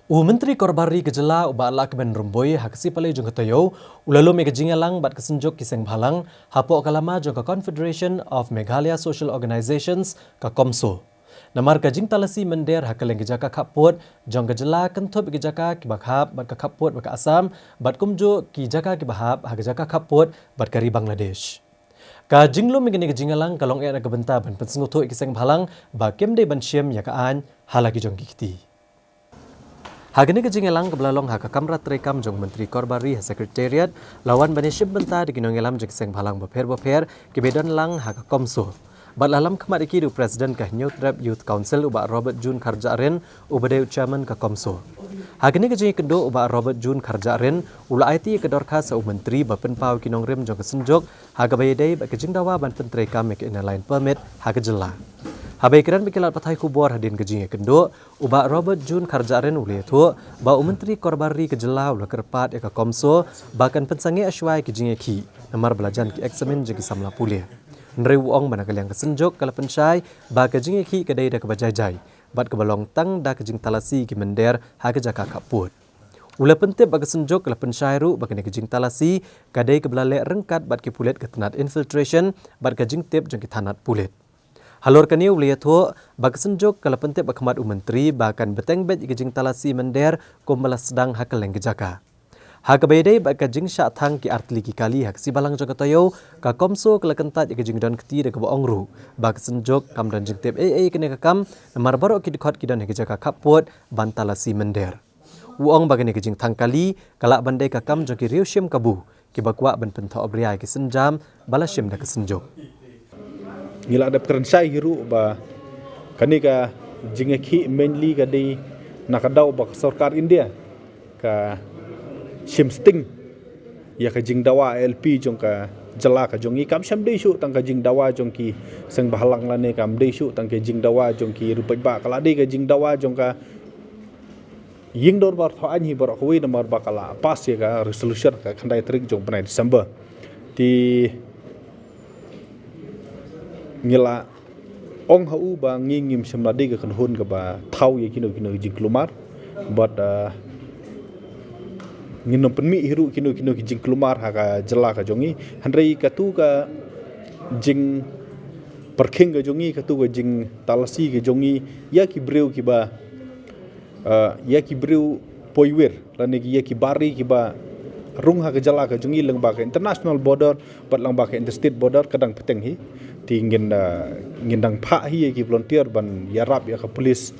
Menteri Korbari Kejela uba alak ben rumboi haksi pale jong katayo ulalo me kejingalang bat kesenjuk kiseng bhalang hapo kalama jong ka Confederation of Meghalaya Social Organizations ka KOMSO. Namar kajing talasi mender hakaleng kejaka kaput jong kejela kentup kejaka kibakhap bat ka kaput bat ka Assam bat kumjo kijaka kibahap hakejaka kaput bat kari Bangladesh. Ka jinglo me kejingalang kalong era kebenta ban pensengutu kiseng bhalang ba kemde ban syem yakaan halaki jong kikti. Hagani kejingelang kebelalong haka kamrat rekam jong Menteri Korbari Sekretariat lawan baniship benta di kinongelam jeng seng bhalang beper kebedon lang haka KOMSO. Bat lalam kemat ikidu Presiden kah New Trap Youth Council ubak Robert Jun Karjaren ubade Chairman ka KOMSO. Hagani kejing kendo ubak Robert Jun Karjaren ula IT kedorka sa Menteri bapenpau kinongrem jong kesenjok haga bayedai bak kejing dawa ban pentrekam mek line permit haga jela. Habai kiran bikilat patai kubur hadin kejing kendo ubak Robert Jun Karjaren ule tu ba Menteri Korbari Kejela ula kerpat eka KOMSO bahkan pensangi asyai kejing ki namar belajan ki eksamen jegi samla pulih. Nrei wuong manakal yang kesenjok kala pensyai ba kejing ki kedai dak bajajai bat kebalong tang dak kejing talasi ki mender ha kejaka kaput. Ula pentip ba kesenjok kala pensyai ru ba kejing talasi kadai kebelalek rengkat bat ki pulit ketenat infiltration bat kejing tip jeng ki tanat pulit. Halor kani uliat ho bak senjok kala pentip bakmat Menteri bahkan beteng bet kejing talasi mender kumbala sedang hakeleng kejaka. Hak bedai bak kejing syak thang ki artli ki kali hak si balang jaka tayo ka KOMSO kala kentat kejing don keti de kebo ongru bak senjok kam dan jeng tip kene kakam namar barok ki dikot ki don kejaka kaput ban talasi mender. Uong bagane kejing thang kali kala bandai kakam joki riu syem kabu ki bakwa ban pentha obriai ki senjam bala syem dak senjok. Ngila ada kerensai hiru ba kanika jingeki mainly ka di nakadaw ba sarkar India ka shimsting ya ka jingdawa LP jong ka jala ka jongi kam syam desu tang ka jingdawa jong ki seng bahalang lane kam desu tang ka jingdawa jong ki rupai ba kala de ka jingdawa jong ka yingdor bar tho anhi bar khoi namar ba kala pas ya ka resolution ka khandai tarik jong panai December ti ngila ong hau ba ngingim semlade ka kanhun ka ba thau ye kino jing klumar but nginom penmi hiru kino jing klumar ha ka jela ka jongi handrei ka tu ka jing perkhing ka jongi ka tu ka jing talasi ka jongi ya ki breu ki ba ya ki breu poiwer lane ki ya ki bari ki ba rung ha ka jela ka jongi lang ba ka international border but lang ba ka interstate border kadang peteng hi tingin ngindang pha hi ki volunteer ban yarap ya ka police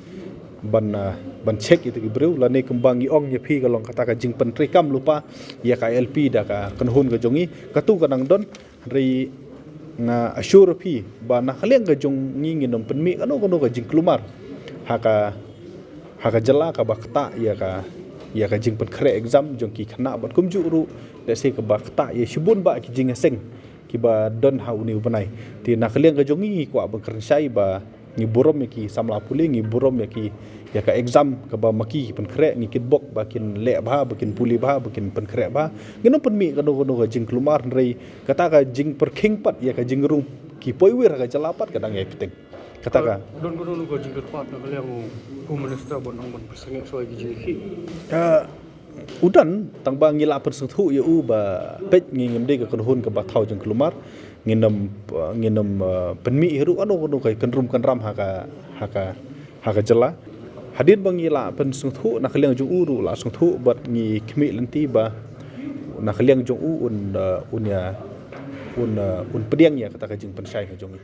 ban check itu ki breu lane kembangi ong ye phi ka long kata ka jing pentri kam lupa ya ka LP da ka kanhun ka jongi katu kanang don ri nga assure phi ba na khaleng ka jong nginom penmi kanu ka jing klumar ha ka jela ka bakta ya ka jing pen kre exam jong ki khana bat kumju ru de se ka bakta ye shibun ba ki jing seng kiba don hau ni ubanai ti nakaliang ka jongi kwa bangkersai ba ni borom ki samla puli ni borom ki ya ka exam ka ba maki pen kre ni kitbok bakin le ba bakin puli ba bakin pen kre ba ngino pen mi ka do ka jing klumar rei kata ka jing perking pat ya ka jing rung ki poiwir ka jalapat kadang ya piteng kata ka don ka jing pat nakaliang ku minister bon ong bon persengek soal jing ki udan tang ba ngila persengtu ya u ba pet ngingem de ka kanhun ka ba thau jeng kelumar nginam penmi hiru anu kai kenrum kenram haka jela hadin bang ngila persengtu nakaliang jung uru la sengtu bat ngi khmi lenti ba nakaliang jung un pediang ya kata ka jeng pensai ka jong